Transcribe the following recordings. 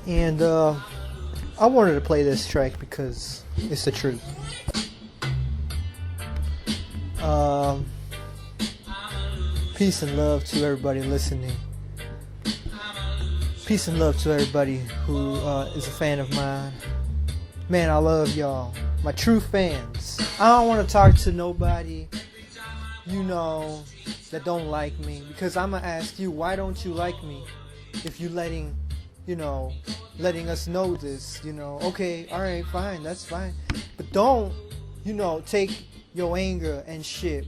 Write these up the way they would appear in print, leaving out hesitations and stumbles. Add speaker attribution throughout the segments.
Speaker 1: And I wanted to play this track because it's the truth. Peace and love to everybody listening. Peace and love to everybody who is a fan of mine. Man, I love y'all. My true fans. I don't want to talk to nobody, that don't like me. Because I'm going to ask you, why don't you like me? If you letting us know this, okay, alright, fine, that's fine. But don't, take your anger and shit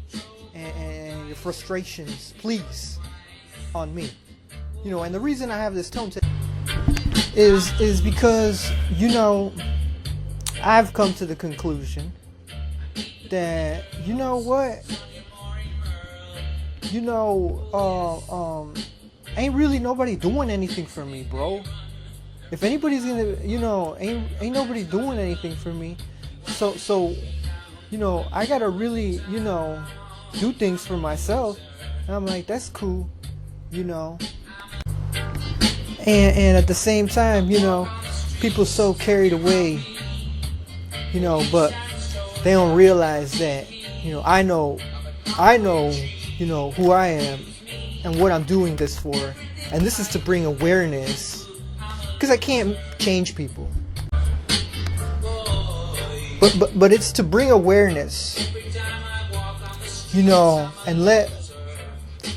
Speaker 1: and your frustrations, please, on me. And the reason I have this tone today is because, I've come to the conclusion that, ain't really nobody doing anything for me, bro. If anybody's gonna, ain't nobody doing anything for me. So, I gotta really, do things for myself. And I'm like, that's cool, And at the same time, people so carried away, but they don't realize that, I know, who I am and what I'm doing this for. And this is to bring awareness, because I can't change people. But it's to bring awareness, and let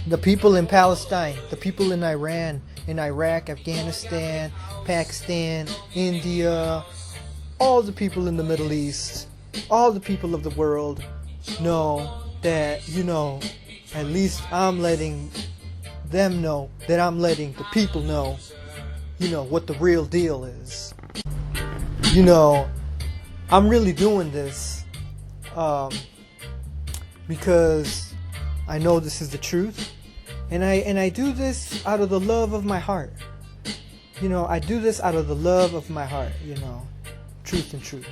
Speaker 1: the people in Palestine, the people in Iran, in Iraq, Afghanistan, Pakistan, India, all the people in the Middle East, all the people of the world know that, at least I'm letting them know, that I'm letting the people know, what the real deal is. I'm really doing this because I know this is the truth, and I do this out of the love of my heart. I do this out of the love of my heart, truth and truth.